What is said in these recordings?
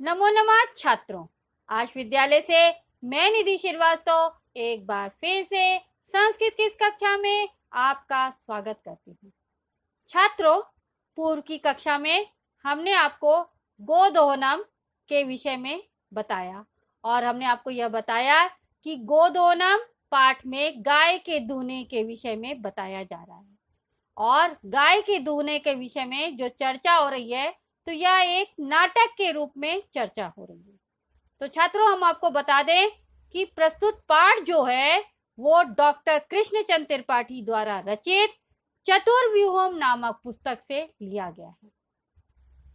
नमो नमः छात्रों। आज विद्यालय से मैं निधि श्रीवास्तव एक बार फिर से संस्कृत की इस कक्षा में आपका स्वागत करती हूँ। छात्रों, पूर्व की कक्षा में हमने आपको गोदोहनम के विषय में बताया और हमने आपको यह बताया कि गोदोहनम पाठ में गाय के दूहने के विषय में बताया जा रहा है और गाय के दूहने के विषय में जो चर्चा हो रही है तो यह एक नाटक के रूप में चर्चा हो रही है। तो छात्रों, हम आपको बता दें कि प्रस्तुत पाठ जो है वो डॉक्टर कृष्णचंद्र त्रिपाठी द्वारा रचित चतुर्व्यूहम नामक पुस्तक से लिया गया है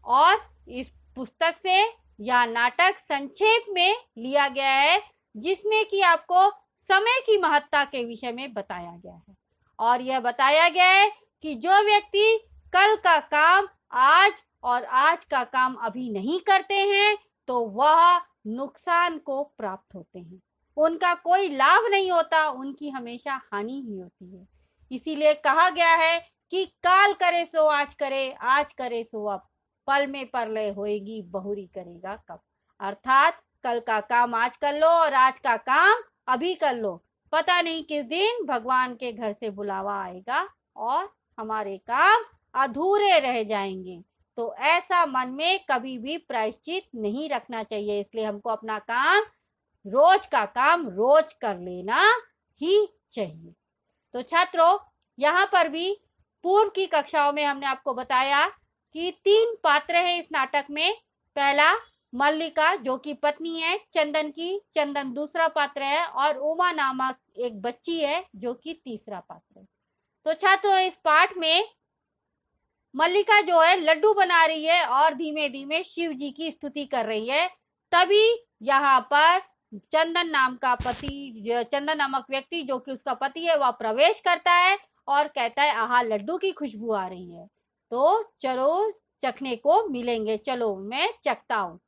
और इस पुस्तक से यह नाटक संक्षेप में लिया गया है, जिसमें कि आपको समय की महत्ता के विषय में बताया गया है और यह बताया गया है कि जो व्यक्ति कल का काम आज और आज का काम अभी नहीं करते हैं तो वह नुकसान को प्राप्त होते हैं, उनका कोई लाभ नहीं होता, उनकी हमेशा हानि ही होती है। इसीलिए कहा गया है कि काल करे सो आज करे, आज करे सो अब, पल में परलय होएगी बहुरी करेगा कब। अर्थात कल का काम आज कर लो और आज का काम अभी कर लो, पता नहीं किस दिन भगवान के घर से बुलावा आएगा और हमारे काम अधूरे रह जाएंगे। तो ऐसा मन में कभी भी प्रायश्चित नहीं रखना चाहिए। इसलिए हमको अपना काम, रोज का काम रोज कर लेना ही चाहिए। तो छात्रों, यहाँ पर भी पूर्व की कक्षाओं में हमने आपको बताया कि 3 पात्र हैं इस नाटक में। पहला मल्लिका जो कि पत्नी है चंदन की, चंदन दूसरा पात्र है और उमा नामक एक बच्ची है जो कि तीसरा पात्र है। तो छात्रों, इस पाठ में मल्लिका जो है लड्डू बना रही है और धीमे धीमे शिव जी की स्तुति कर रही है। तभी यहाँ पर चंदन नामक व्यक्ति जो कि उसका पति है वह प्रवेश करता है और कहता है आहा, लड्डू की खुशबू आ रही है, तो चलो चखने को मिलेंगे, चलो मैं चखता हूँ।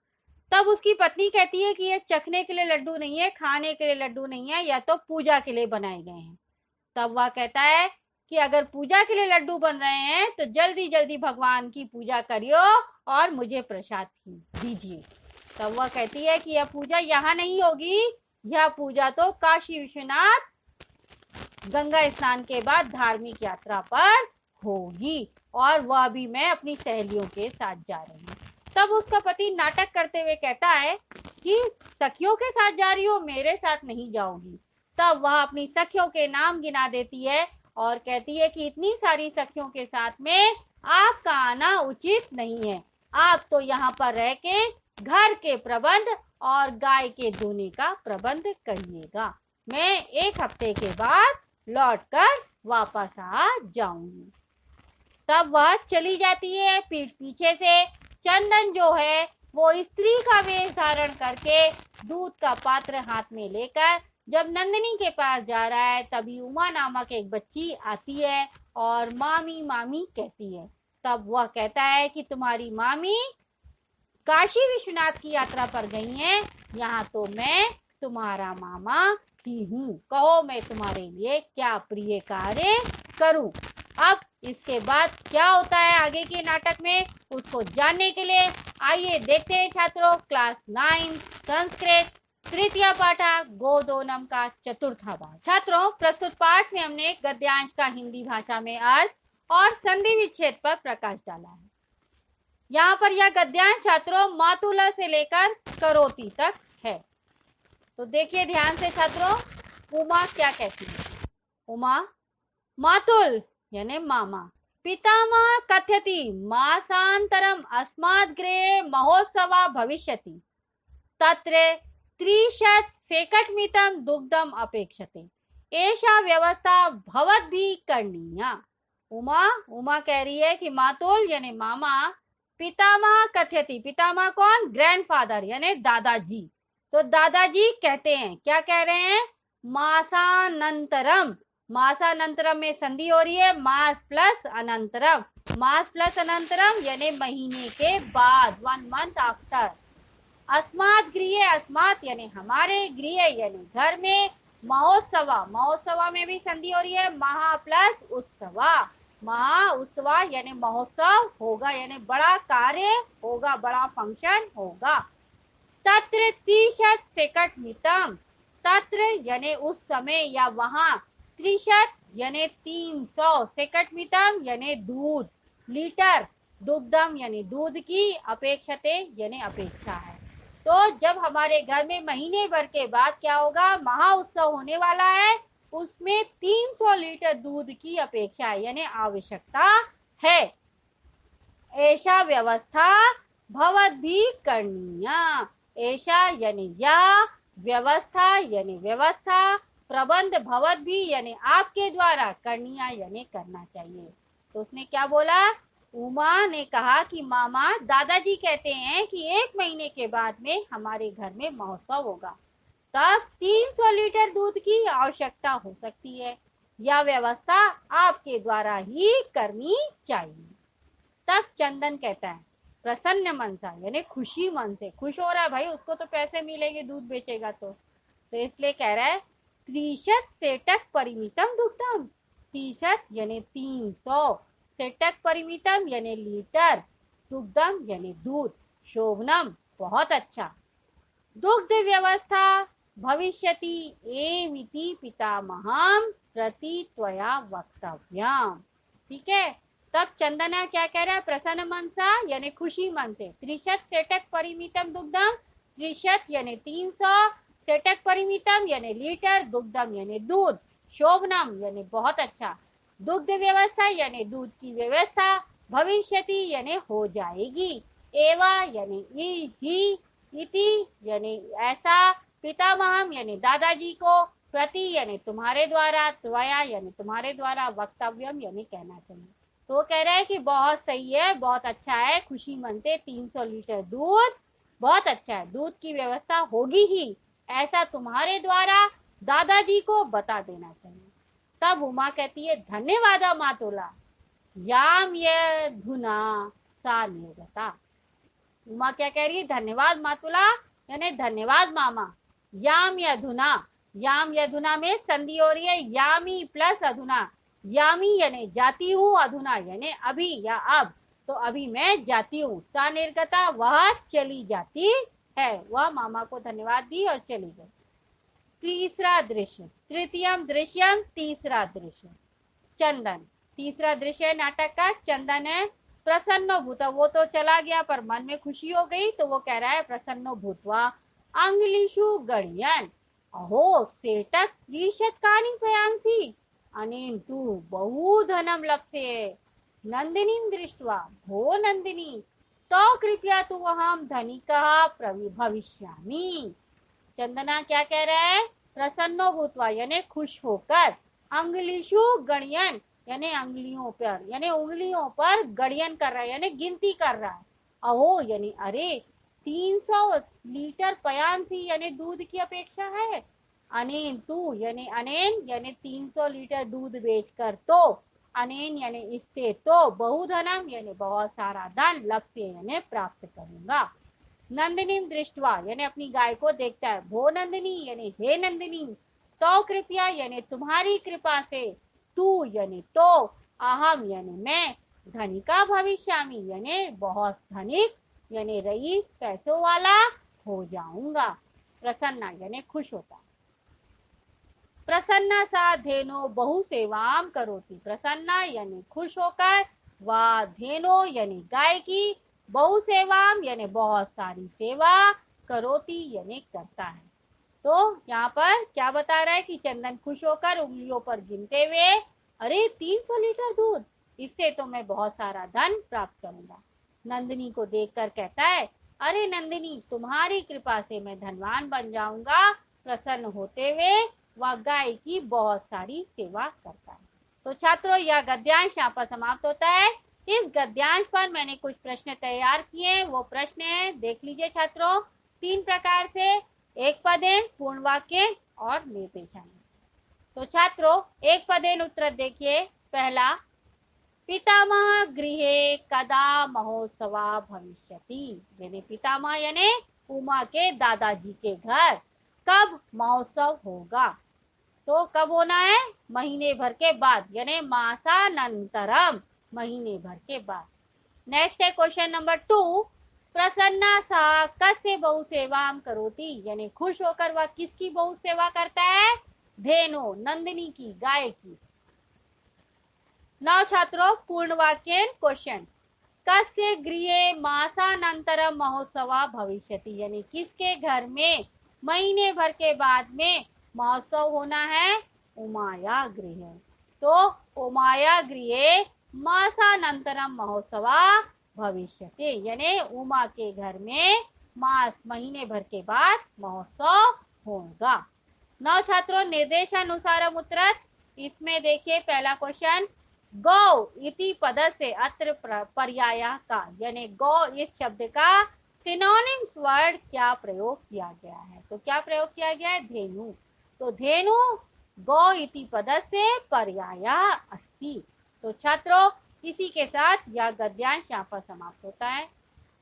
तब उसकी पत्नी कहती है कि ये चखने के लिए लड्डू नहीं है, खाने के लिए लड्डू नहीं है, या तो पूजा के लिए बनाए गए हैं। तब वह कहता है कि अगर पूजा के लिए लड्डू बन रहे हैं तो जल्दी जल्दी भगवान की पूजा करियो और मुझे प्रसाद दीजिए। तब वह कहती है कि यह पूजा यहाँ नहीं होगी, यह पूजा तो काशी विश्वनाथ गंगा स्नान के बाद धार्मिक यात्रा पर होगी और वह भी मैं अपनी सहेलियों के साथ जा रही हूँ। तब उसका पति नाटक करते हुए कहता है कि सखियों के साथ जा रही हो, मेरे साथ नहीं जाओगी। तब वह अपनी सखियों के नाम गिना देती है और कहती है कि इतनी सारी सखियों के साथ में आपका आना उचित नहीं है, आप तो यहाँ पर रह के घर के प्रबंध और गाय के दूहने का प्रबंध करिएगा, मैं 1 हफ्ते के बाद लौटकर वापस आ जाऊंगी। तब वह चली जाती है। पीछे से चंदन जो है वो स्त्री का वेश धारण करके दूध का पात्र हाथ में लेकर जब नंदिनी के पास जा रहा है, तभी उमा नामक एक बच्ची आती है और मामी मामी कहती है। तब वह कहता है कि तुम्हारी मामी काशी विश्वनाथ की यात्रा पर गई हैं, यहाँ तो मैं तुम्हारा मामा ही हूँ, कहो मैं तुम्हारे लिए क्या प्रिय कार्य करूं। अब इसके बाद क्या होता है आगे के नाटक में, उसको जानने के लिए आइए देखते हैं छात्रों क्लास 9 संस्कृत तृतीय पाठा गोदोहनम का चतुर्थ भाग। छात्रों, प्रस्तुत पाठ में हमने गद्यांश का हिंदी भाषा में अर्थ और संधि विच्छेद पर प्रकाश डाला है। यहाँ पर यह गद्यांश छात्रों मातुला से लेकर करोति तक है। तो देखिए ध्यान से छात्रों, उमा क्या कहती है। उमा, मातुल यानी मामा, पितामह कथयति मासांतरम अस्मात् गृहे महोत्सवा भविष्यति, तत्र 30 सेकटमितं दुग्धम अपेक्षते, एषा व्यवस्था भवद्भिः करणीया। उमा कह रही है कि मातुल यानी मामा, पितामह कथयति, पितामह कौन, ग्रैंडफादर यानी दादाजी। तो दादाजी कहते हैं, क्या कह रहे हैं, मासानंतरम, मासानंतरम में संधि हो रही है, मास प्लस अनंतरम, मास प्लस अनंतरम यानी महीने के बाद, 1 मंथ आफ्टर। अस्मात् गृहे, अस्मात् यानी हमारे, गृह यानी घर में, महोत्सवा, महोत्सवा में भी संधि हो रही है, महा प्लस उत्सवा, महा उत्सवा यानी महोत्सव होगा, यानी बड़ा कार्य होगा, बड़ा फंक्शन होगा। तत्र 30 सेकटमितम, तत्र यानी उस समय या वहां, 30 यानी 300, सेकटमितम यानी दूध, लीटर दुग्धम यानी दूध की, अपेक्षते यानी अपेक्षा है। तो जब हमारे घर में महीने भर के बाद क्या होगा, महा उत्सव होने वाला है, उसमें 300 लीटर दूध की अपेक्षा है यानी आवश्यकता है। ऐसा व्यवस्था भवद्भिः करणीया, ऐसा यानी यह, व्यवस्था यानी व्यवस्था, प्रबंध भवद्भिः यानी आपके द्वारा, करणीया यानी करना चाहिए। तो उसने क्या बोला, उमा ने कहा कि मामा, दादाजी कहते हैं कि 1 महीने के बाद में हमारे घर में महोत्सव होगा, तब 300 लीटर दूध की आवश्यकता हो सकती है, यह व्यवस्था आपके द्वारा ही करनी चाहिए। तब चंदन कहता है प्रसन्न मन सा, यानी खुशी मन से, खुश हो रहा है भाई, उसको तो पैसे मिलेंगे दूध बेचेगा तो इसलिए कह रहा है 30 सेटक परिमितम दुग्धम, 30 यानी 300, सेटक परिमितम यानी लीटर, दुग्धम यानी दूध, शोभनम बहुत अच्छा, दुग्ध व्यवस्था भविष्यति एमिति पितामहम प्रति त्वया वक्तव्यम। ठीक है, तब चंदना क्या कह रहा है, प्रसन्न मन सा यानी खुशी मन से, 30 सेटक परिमितम दुग्धम, 30 यानी 300, सेटक परिमितम यानी लीटर, दुग्धम यानी दूध, शोभनम यानी बहुत अच्छा, दुग्ध व्यवस्था यानी दूध की व्यवस्था, भविष्यति यानी हो जाएगी, एवा यानी ही, इति यानी ऐसा, पितामहम यानी दादाजी को, प्रति यानी तुम्हारे द्वारा, त्वया यानी तुम्हारे द्वारा, वक्तव्यम यानी कहना चाहिए। तो कह रहा है कि बहुत सही है, बहुत अच्छा है, खुशी मन से 300 लीटर दूध बहुत अच्छा है, दूध की व्यवस्था होगी ही, ऐसा तुम्हारे द्वारा दादाजी को बता देना चाहिए। तब उमा कहती है धन्यवाद मातुला, याम ये धुना सा निर्गता। उमा क्या कह रही है, धन्यवाद मातुला यानी धन्यवाद मामा, याम या धुना, याम या धुना में संधि हो रही है, यामी प्लस अधुना, यामी यानी जाती हूँ, अधुना यानी अभी या अब, तो अभी मैं जाती हूँ, सा निर्गता वह चली जाती है, वह मामा को धन्यवाद दी और चली गई। तीसरा दृश्य, तृतीयम दृश्यम, तीसरा दृश्य, चंदन, तीसरा दृश्य है नाटक का, चंदन है प्रसन्न भूत, वो तो चला गया पर मन में खुशी हो गई, तो वो कह रहा है प्रसन्न भूतवा अंग्लिशु गणियन, अहो सेटक 30 प्रयांसी अनेन तु बहु धनम लप्स्ये, नंदिनी दृष्ट्वा भो नंदिनी तो कृपया तु अहम धनिकः भविष्यामि। चंदना क्या कह रहा है, प्रसन्नो भूतवा यानी खुश होकर, अंगलिशु गणयन यानी अंगुलियों पर, यानी उंगलियों पर गणयन कर रहा है यानी गिनती कर रहा है, अहो यानी अरे, 300 लीटर पयांसी यानी दूध की अपेक्षा है, अनेन तू यानी अनेन यानी 300 लीटर दूध बेचकर, तो अनेन यानी इससे, तो बहुधनम यानी बहुत सारा धन, लक्ष्य यानी प्राप्त करूंगा, नंदिनी दृष्टवा यानी अपनी गाय को देखता है, भो नंदिनी यानी हे नंदिनी, तो कृपया यानी तुम्हारी कृपा से, तू यानी तो, अहम यानी मैं, धनिका भविष्यामि यानी बहुत धनिक यानी रईस पैसों वाला हो जाऊंगा, प्रसन्ना यानी खुश होता, प्रसन्ना सा धेनो बहु सेवाम करोति, प्रसन्ना यानी खुश होकर, व धेनो यानी गाय की, बहु सेवाम यानी बहुत सारी सेवा, करोति यानी करता है। तो यहाँ पर क्या बता रहा है कि चंदन खुश होकर उंगलियों पर गिनते हुए, अरे 300 लीटर दूध, इससे तो मैं बहुत सारा धन प्राप्त करूंगा। नंदिनी को देखकर कहता है, अरे नंदिनी तुम्हारी कृपा से मैं धनवान बन जाऊंगा, प्रसन्न होते हुए वह गाय की बहुत सारी सेवा करता है। तो छात्रों यह गद्यांश यहाँ पर समाप्त होता है। इस गद्यांश पर मैंने कुछ प्रश्न तैयार किए, वो प्रश्न है देख लीजिए छात्रों, 3 प्रकार से, एक पदेन, पूर्ण वाक्य और निर्देशांक। तो छात्रों एक पदेन उत्तर देखिए, पहला, पितामह गृहे कदा महोत्सवा भविष्यति, यानी पितामह यानी उमा के दादाजी के घर कब महोत्सव होगा, तो कब होना है, महीने भर के बाद यानी मासानंतरम, महीने भर के बाद। नेक्स्ट है क्वेश्चन नंबर 2, प्रसन्ना सा कस्य बहु सेवाम करोति, यानी खुश होकर वह किसकी बहुत सेवा करता है? धेनु, नंदिनी की, गाय की। नौ छात्रों, पूर्ण वाक्य क्वेश्चन। कस्य गृहे मासानंतरम महोत्सवा भविष्यति, यानी किसके घर में महीने भर के बाद में महोत्सव होना है? उमाया गृह। तो उमाया गृहे मासानंतरम महोत्सवा भविष्यति, यानी उमा के घर में मास, महीने भर के बाद महोत्सव होगा। नौ छात्रों, निर्देशानुसारम उत्तरत। इसमें देखिए पहला क्वेश्चन, गौ इति पद से अत्र पर्याय का, यानी गौ इस शब्द का सिनोनिम्स वर्ड क्या प्रयोग किया गया है? तो क्या प्रयोग किया गया है? धेनु। तो धेनु गौ इति पद से पर्याय अस्ति। तो छात्रों, इसी के साथ यह गद्यांश यहाँ पर समाप्त होता है।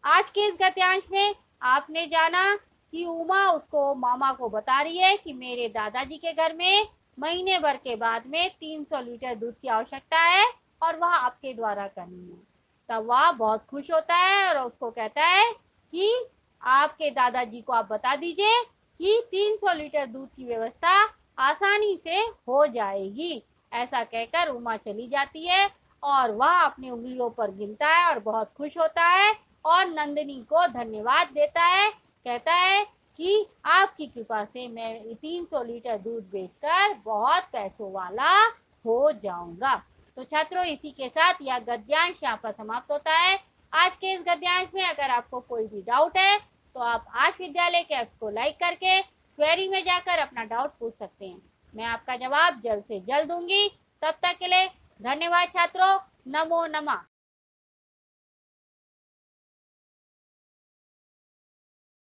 आज के इस गद्यांश में आपने जाना कि उमा उसको मामा को बता रही है कि मेरे दादाजी के घर में महीने भर के बाद में 300 लीटर दूध की आवश्यकता है और वह आपके द्वारा करनी है। तब वह बहुत खुश होता है और उसको कहता है कि आपके दादाजी को आप बता दीजिए कि 300 लीटर दूध की व्यवस्था आसानी से हो जाएगी। ऐसा कहकर उमा चली जाती है और वह अपनी उंगलियों पर गिनता है और बहुत खुश होता है और नंदिनी को धन्यवाद देता है, कहता है कि आपकी कृपा से मैं 300 लीटर दूध बेचकर बहुत पैसों वाला हो जाऊंगा। तो छात्रों, इसी के साथ यह गद्यांश यहाँ पर समाप्त होता है। आज के इस गद्यांश में अगर आपको कोई भी डाउट है तो आप आज विद्यालय के ऐप को लाइक करके क्वेरी में जाकर अपना डाउट पूछ सकते हैं। मैं आपका जवाब जल्द से जल्द दूंगी। तब तक के लिए धन्यवाद छात्रों। नमो नमः।